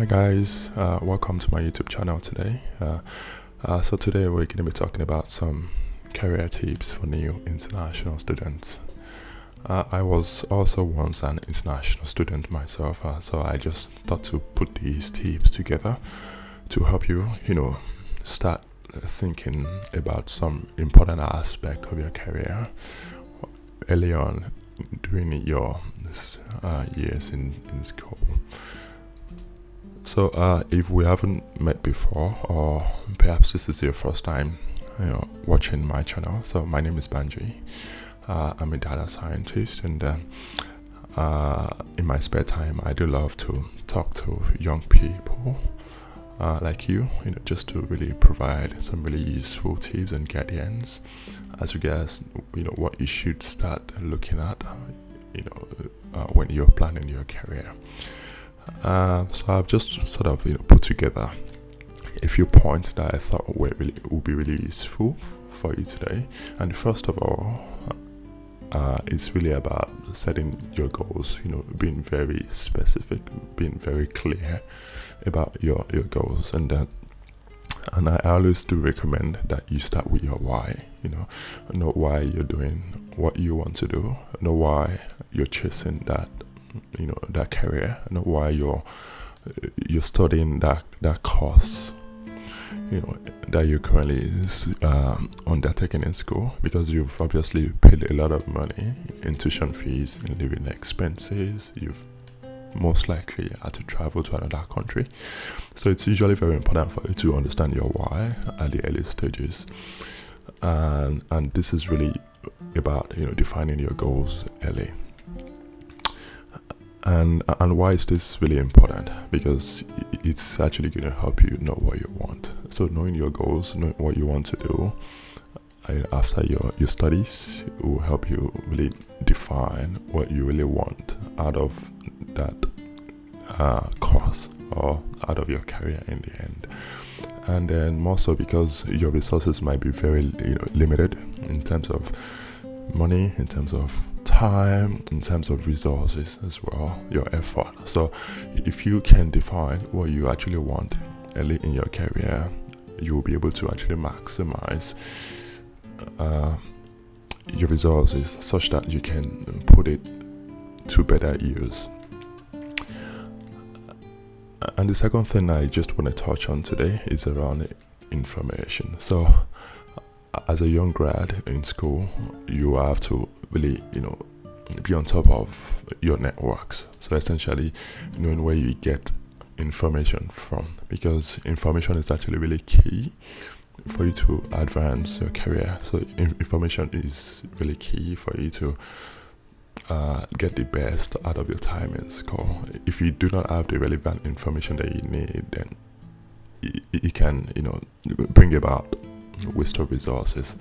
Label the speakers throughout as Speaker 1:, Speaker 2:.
Speaker 1: Hi guys, welcome to my YouTube channel today. So today we're going to be talking about some career tips for new international students. I was also once an international student myself, so I just thought to put these tips together to help you, start thinking about some important aspect of your career early on during your years in school. So if we haven't met before, or perhaps this is your first time watching my channel, so my name is Banji. I'm a data scientist, and in my spare time I do love to talk to young people like you, just to really provide some really useful tips and guidance as regards what you should start looking at when you're planning your career. So I've just sort of put together a few points that I thought would be really useful for you today. And first of all, it's really about setting your goals, being very specific, being very clear about your goals. And I always do recommend that you start with your why. Know why you're doing what you want to do, know why you're chasing that career, know why you're studying that course that you're currently undertaking in school, because you've obviously paid a lot of money in tuition fees and living expenses. You've most likely had to travel to another country, so it's usually very important for you to understand your why at the early stages, and this is really about defining your goals early. And why is this really important? Because it's actually going to help you know what you want. So knowing your goals, knowing what you want to do after your studies will help you really define what you really want out of that course or out of your career in the end. And then more so because your resources might be very limited in terms of money, in terms of time, in terms of resources as well, your effort. So if you can define what you actually want early in your career, you will be able to actually maximize your resources such that you can put it to better use. And the second thing I just want to touch on today is around information. So as a young grad in school, you have to really, be on top of your networks. So essentially, knowing where you get information from, because information is actually really key for you to advance your career. So information is really key for you to get the best out of your time in school. If you do not have the relevant information that you need, then it can, bring about waste of resources.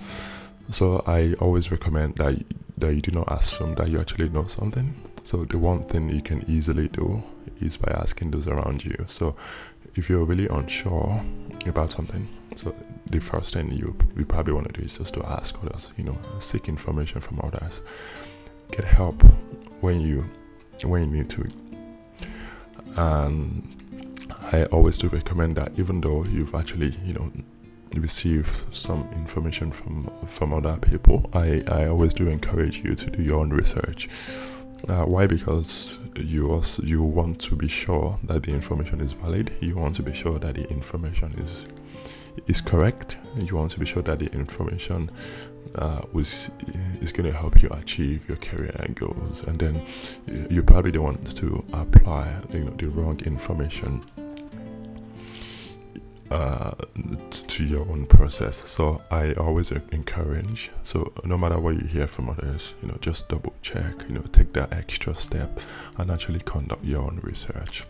Speaker 1: So I always recommend that you do not assume that you actually know something. So the one thing you can easily do is by asking those around you. So if you're really unsure about something, so the first thing you probably want to do is just to ask others, seek information from others, get help when you need to. And I always do recommend that even though you've actually receive some information from other people, I always do encourage you to do your own research. Why? Because you want to be sure that the information is valid. You want to be sure that the information is correct. You want to be sure that the information is going to help you achieve your career goals. And then you probably don't want to apply the wrong information to your own process. So I always encourage, so no matter what you hear from others, just double check, take that extra step and actually conduct your own research.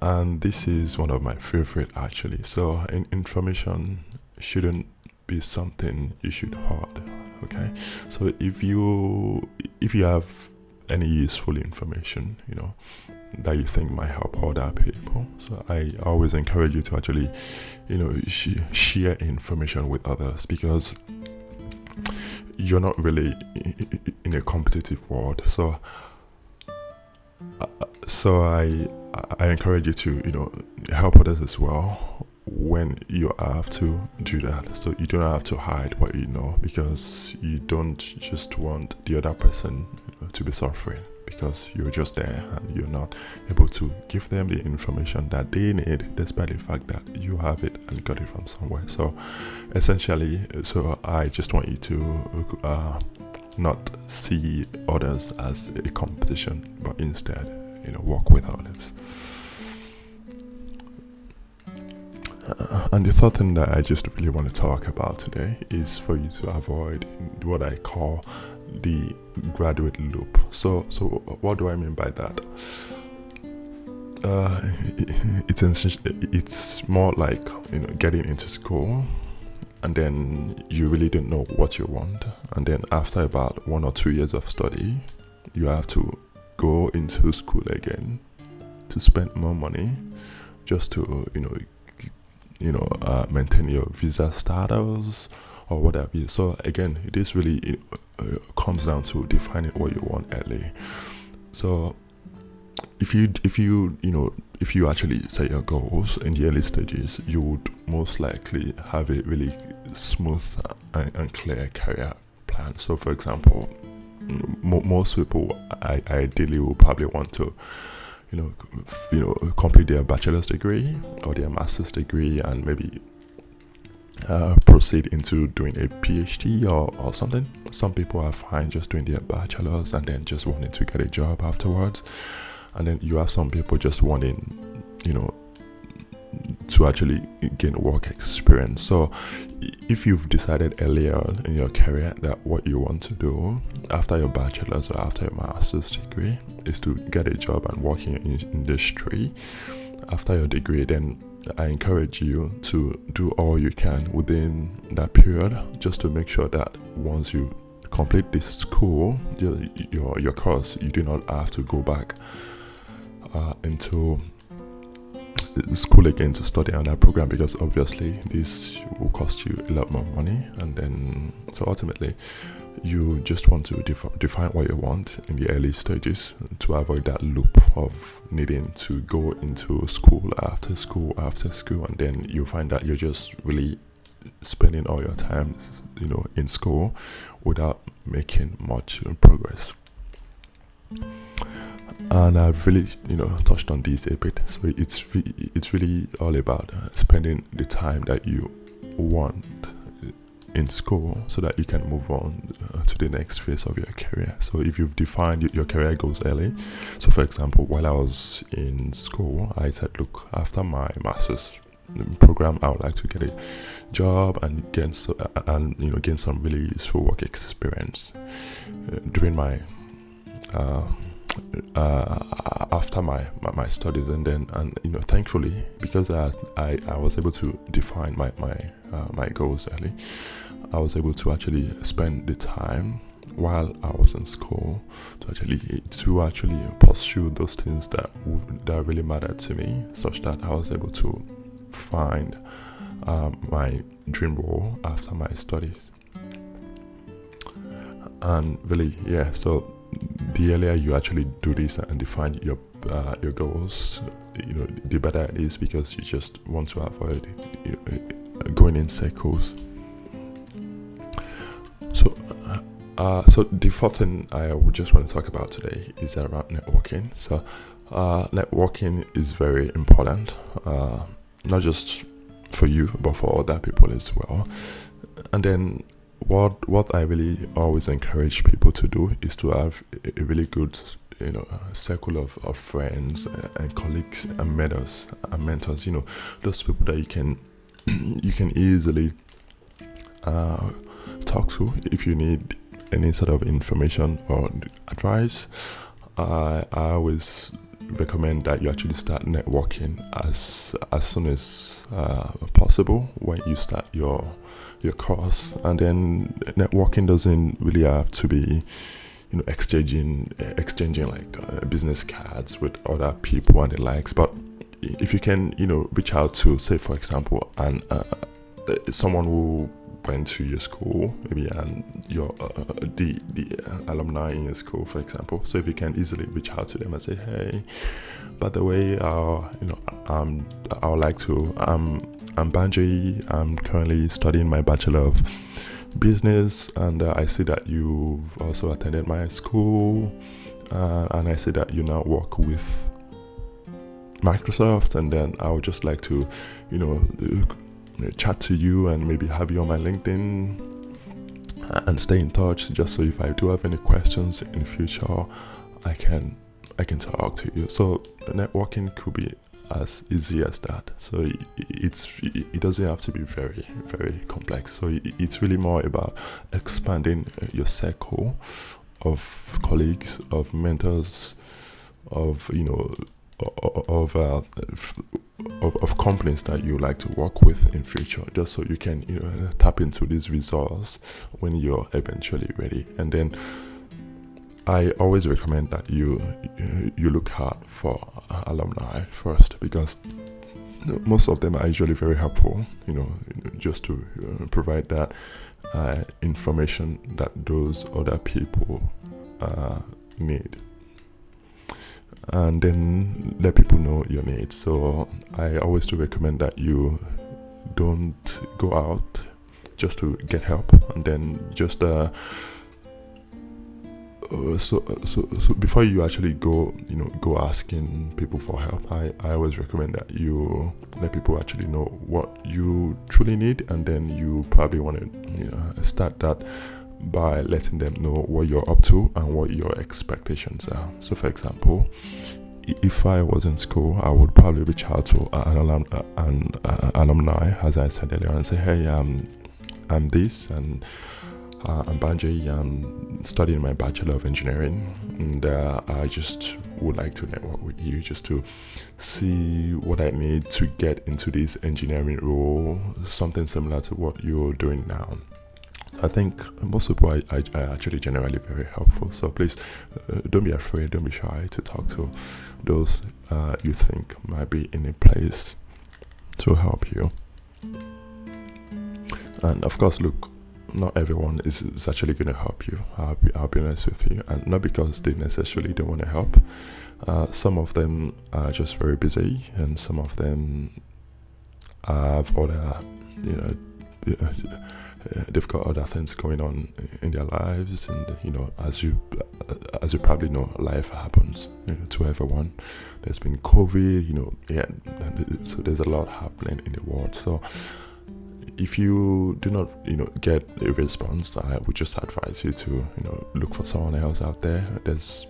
Speaker 1: And this is one of my favorite actually. So information shouldn't be something you should hoard. Okay, so if you have any useful information that you think might help other people, so I always encourage you to actually share information with others, because you're not really in a competitive world. So So I encourage you to help others as well when you have to do that. So you don't have to hide what you know, because you don't just want the other person to be suffering because you're just there and you're not able to give them the information that they need, despite the fact that you have it and got it from somewhere. So essentially, I just want you to not see others as a competition, but instead work with others. And the third thing that I just really want to talk about today is for you to avoid what I call the graduate loop. So what do I mean by that? It's more like getting into school, and then you really don't know what you want, and then after about 1 or 2 years of study, you have to go into school again to spend more money just to maintain your visa status or whatever. So again, this really comes down to defining what you want early. So if you actually set your goals in the early stages, you would most likely have a really smooth and clear career plan. So for example, most people ideally will probably want to complete their bachelor's degree or their master's degree, and maybe proceed into doing a PhD or something. Some people are fine just doing their bachelor's and then just wanting to get a job afterwards. And then you have some people just wanting, to actually gain work experience. So if you've decided earlier in your career that what you want to do after your bachelor's or after your master's degree is to get a job and work in industry after your degree, then I encourage you to do all you can within that period, just to make sure that once you complete this school, your course, you do not have to go back into school again to study on that program, because obviously this will cost you a lot more money. And then so ultimately you just want to define what you want in the early stages to avoid that loop of needing to go into school after school, and then you find that you're just really spending all your time in school without making much progress. And I've really touched on this a bit. So it's really all about spending the time that you want in school so that you can move on to the next phase of your career. So if you've defined your career goals early, so for example, while I was in school, I said, look, after my master's program, I would like to get a job and gain some really useful work experience during my after my studies. And then thankfully, because I was able to define my goals early, I was able to actually spend the time while I was in school to actually pursue those things that really mattered to me, such that I was able to find my dream role after my studies. And really, so the earlier you actually do this and define your goals, the better it is, because you just want to avoid going in circles. So the fourth thing I would just want to talk about today is around networking. So networking is very important, not just for you but for other people as well. And then what I really always encourage people to do is to have a really good circle of friends and colleagues and mentors, those people that you can easily talk to if you need any sort of information or advice. I always recommend that you actually start networking as soon as possible when you start your course. And then networking doesn't really have to be exchanging like business cards with other people and the likes, but if you can reach out to, say for example, and someone who went to your school, maybe, and your the alumni in your school, for example. So if you can easily reach out to them and say, hey, by the way, I would like to. I'm Banji. I'm currently studying my Bachelor of Business, and I see that you've also attended my school, and I see that you now work with Microsoft, and then I would just like to, chat to you and maybe have you on my LinkedIn and stay in touch, just so if I do have any questions in the future, I can talk to you. So networking could be as easy as that. So it doesn't have to be very, very complex. So it's really more about expanding your circle of colleagues, of mentors, of of companies that you like to work with in future, just so you can tap into this resource when you're eventually ready. And then I always recommend that you look hard for alumni first, because most of them are usually very helpful, just to provide that information that those other people need, and then let people know your needs. So I always do recommend that you don't go out just to get help, and then just so before you actually go asking people for help, I always recommend that you let people actually know what you truly need, and then you probably want to start that by letting them know what you're up to and what your expectations are. So for example, if I was in school, I would probably reach out to an alumni, as I said earlier, and say, hey, I'm this, and I'm Banji. I'm studying my Bachelor of Engineering, and I just would like to network with you just to see what I need to get into this engineering role, something similar to what you're doing now. I think most people are actually generally very helpful. So please don't be afraid, don't be shy to talk to those you think might be in a place to help you. And of course, look, not everyone is actually going to help you. I'll be honest with you, and not because they necessarily don't want to help. Some of them are just very busy, and some of them have other, they've got other things going on in their lives, and as you probably know, life happens to everyone. There's been COVID, so there's a lot happening in the world. So if you do not get a response, I would just advise you to look for someone else out there. There's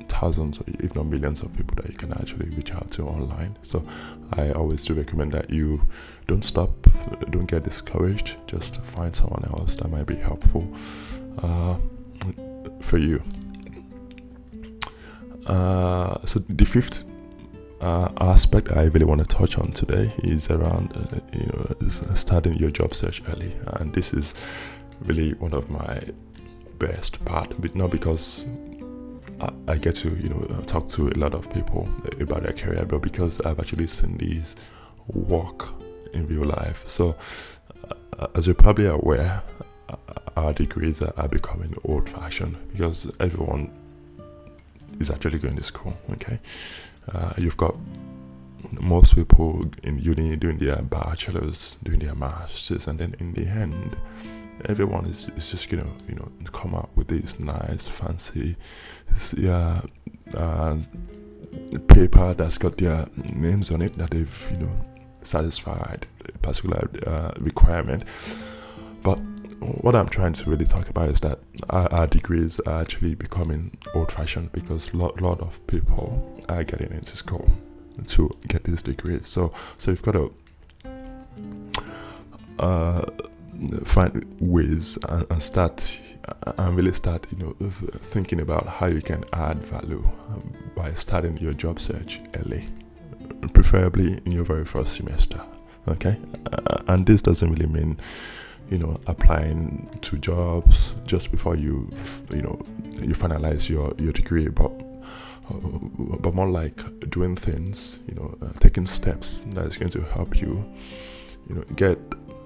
Speaker 1: thousands, if not millions, of people that you can actually reach out to online. So I always do recommend that you don't stop, don't get discouraged. Just find someone else that might be helpful for you. So the fifth aspect I really want to touch on today is around starting your job search early, and this is really one of my best part, but not because I get to talk to a lot of people about their career, but because I've actually seen these work in real life. So as you're probably aware, our degrees are becoming old-fashioned because everyone is actually going to school. Okay, you've got most people in uni doing their bachelors, doing their masters, and then in the end, everyone is just come up with this nice fancy paper that's got their names on it, that they've satisfied a particular requirement. But what I'm trying to really talk about is that our degrees are actually becoming old-fashioned because a lot of people are getting into school to get these degrees. So you've got to find ways and start and really start thinking about how you can add value by starting your job search early, preferably in your very first semester. Okay, and this doesn't really mean applying to jobs just before you finalize your degree, but more like doing things, taking steps that is going to help you get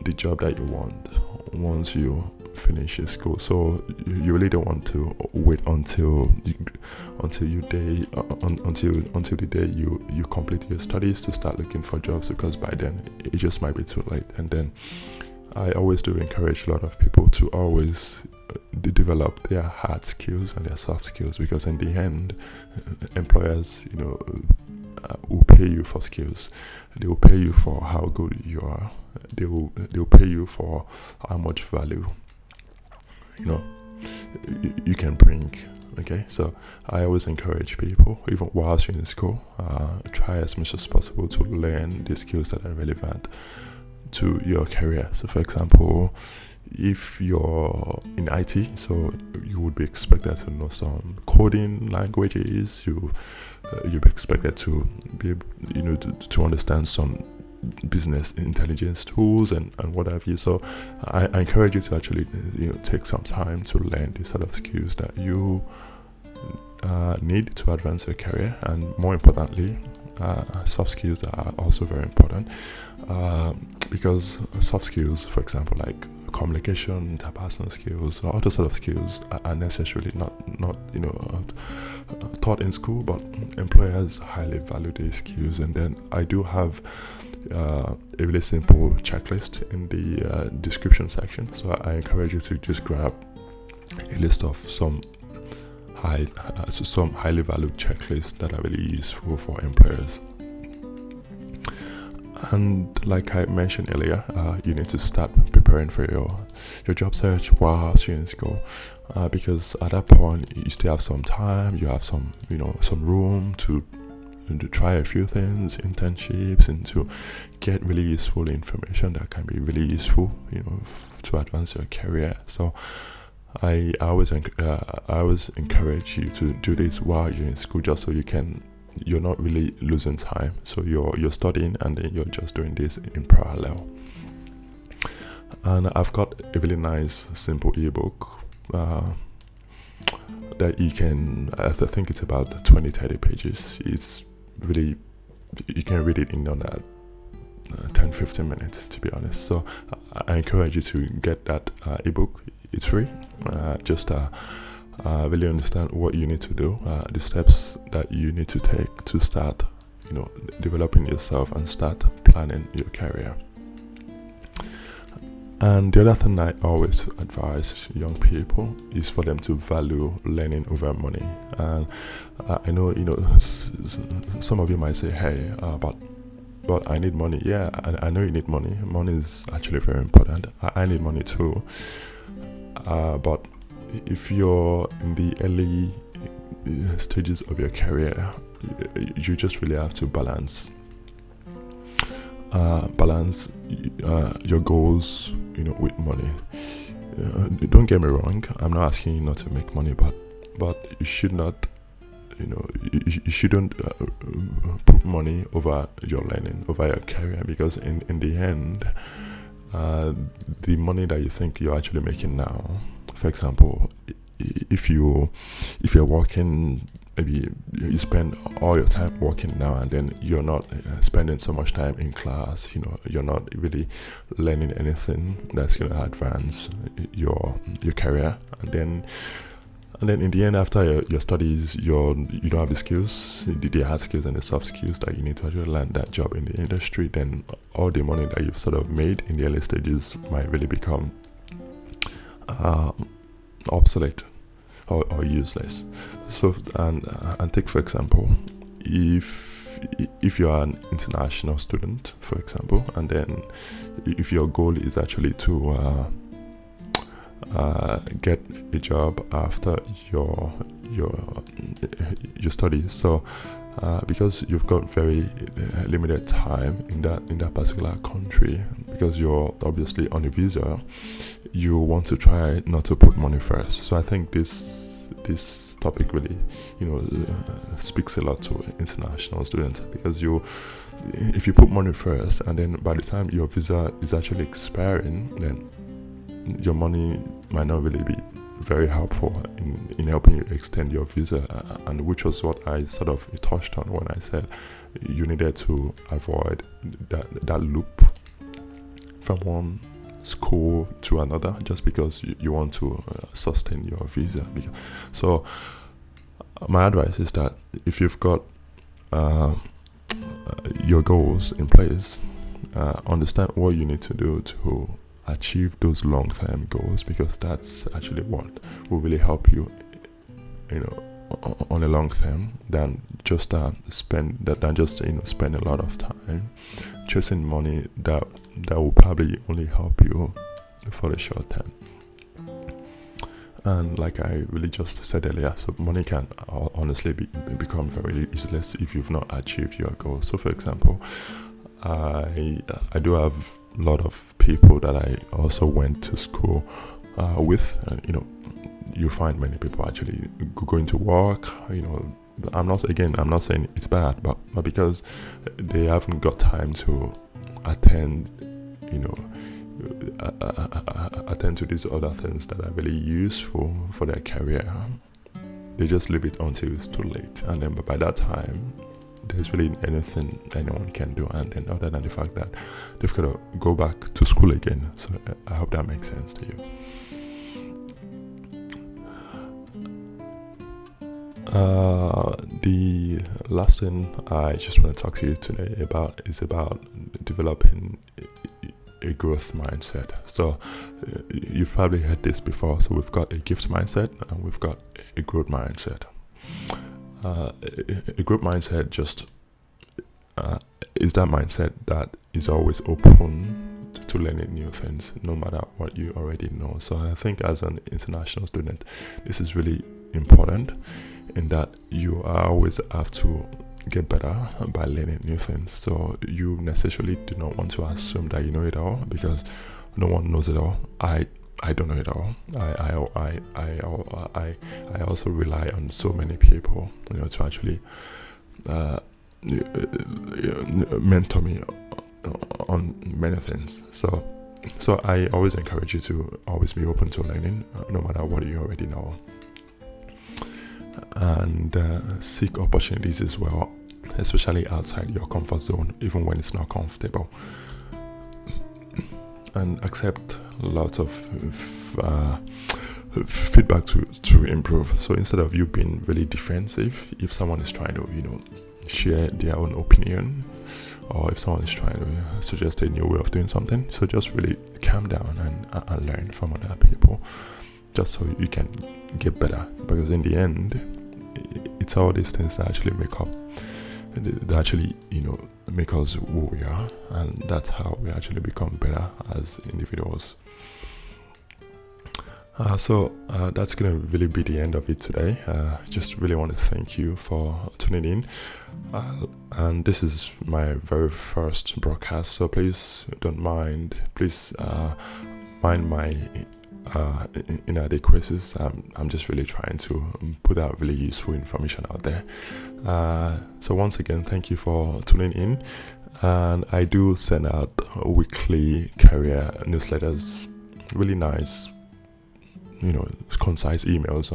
Speaker 1: the job that you want once you finish your school. So you really don't want to wait until the day you complete your studies to start looking for jobs, because by then it just might be too late. And then I always do encourage a lot of people to always develop their hard skills and their soft skills, because in the end, employers, will pay you for skills. They will pay you for how good you are. They'll pay you for how much value you can bring. Okay, so I always encourage people, even whilst you're in school, try as much as possible to learn the skills that are relevant to your career. So for example, if you're in IT, so you would be expected to know some coding languages. You'll be expected to be able, to understand some business intelligence tools and what have you. So I encourage you to actually take some time to learn these sort of skills that you need to advance your career. And more importantly, soft skills are also very important, because soft skills, for example, like communication, interpersonal skills, all those sort of skills are necessarily not taught in school, but employers highly value these skills. And then I do have a really simple checklist in the description section, so I encourage you to just grab a list of some highly valued checklists that are really useful for employers. And like I mentioned earlier, you need to start preparing for your job search whilst you're in school, because at that point you still have some time, you have some room to try a few things, internships, and to get really useful information that can be really useful, to advance your career. So I always encourage you to do this while you're in school, just so you're not really losing time. So you're studying and then you're just doing this in parallel. And I've got a really nice simple ebook that you can, I think it's about 20-30 pages. It's really, you can read it in under 10-15 minutes, to be honest. So I encourage you to get that ebook. It's free. Just really understand what you need to do, the steps that you need to take to start developing yourself and start planning your career. And the other thing I always advise young people is for them to value learning over money. And I know some of you might say, hey, but I need money. Yeah, I know you need money. Money is actually very important. I need money too. But if you're in the early stages of your career, you just really have to balance your goals, with money. Don't get me wrong. I'm not asking you not to make money, but you should not, you shouldn't put money over your learning, over your career, because in the end, the money that you think you're actually making now, for example, if you're working, maybe you spend all your time working now, and then you're not spending so much time in class, you're not really learning anything that's going to advance your career, and then in the end, after your studies, you don't have the skills, the hard skills and the soft skills that you need to actually land that job in the industry. Then all the money that you've sort of made in the early stages might really become obsolete or useless. So and take, for example, if you are an international student, for example, and then if your goal is actually to get a job after your studies, so because you've got very limited time in that particular country, because you're obviously on a visa, you want to try not to put money first. So I think this topic really speaks a lot to international students, because if you put money first, and then by the time your visa is actually expiring, then your money might not really be very helpful in helping you extend your visa, and which was what I sort of touched on when I said you needed to avoid that loop from one school to another just because you want to sustain your visa. So my advice is that if you've got your goals in place, understand what you need to do to achieve those long-term goals, because that's actually what will really help you, on a long term, than just spend a lot of time chasing money that will probably only help you for the short term. And like I really just said earlier, so money can honestly become very useless if you've not achieved your goal. So for example, I do have a lot of people that I also went to school with, and you find many people actually going to work. I'm not saying it's bad, but because they haven't got time to attend to these other things that are really useful for their career, they just leave it until it's too late, and then by that time there's really anything anyone can do, and then other than the fact that they've got to go back to school again. So I hope that makes sense to you. The last thing I just want to talk to you today about is about developing a growth mindset. So you've probably heard this before. So we've got a gift mindset and we've got a growth mindset. A growth mindset just is that mindset that is always open to learning new things, no matter what you already know. So I think as an international student, this is really important, in that you always have to get better by learning new things. So you necessarily do not want to assume that you know it all, because no one knows it all. I don't know it all. I also rely on so many people, to actually mentor me on many things. So I always encourage you to always be open to learning, no matter what you already know, and seek opportunities as well, especially outside your comfort zone, even when it's not comfortable, and accept lots of feedback to improve. So instead of you being really defensive, if someone is trying to share their own opinion, or if someone is trying to suggest a new way of doing something, so just really calm down and learn from other people, just so you can get better. Because in the end, it's all these things that actually make us who we are, and that's how we actually become better as individuals. So that's going to really be the end of it today. Just really want to thank you for tuning in. And this is my very first broadcast, so please don't mind. Please mind my inadequacies. I'm just really trying to put out really useful information out there. So once again, thank you for tuning in. And I do send out weekly career newsletters, really nice, concise emails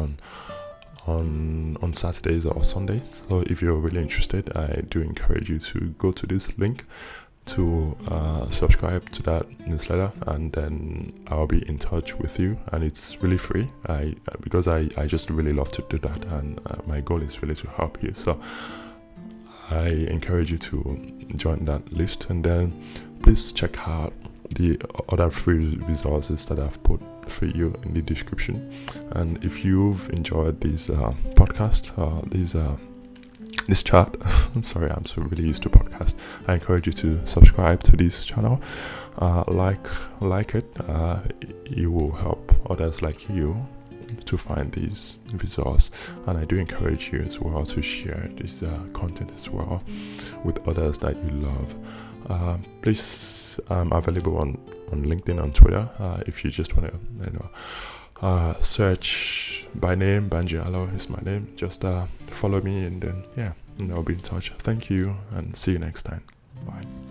Speaker 1: on Saturdays or Sundays. So if you're really interested, I do encourage you to go to this link to subscribe to that newsletter, and then I'll be in touch with you, and it's really free. Because I just really love to do that, and my goal is really to help you. So I encourage you to join that list, and then please check out the other free resources that I've put for you in the description. And if you've enjoyed this podcast, this chat, I'm sorry, I'm so really used to podcast. I encourage you to subscribe to this channel, like it. It will help others like you to find these resources, and I do encourage you as well to share this content as well with others that you love. Please, I'm available on LinkedIn and Twitter. If you just want to search by name, Banji Alo is my name. Just follow me, and then I'll be in touch. Thank you, and see you next time. Bye.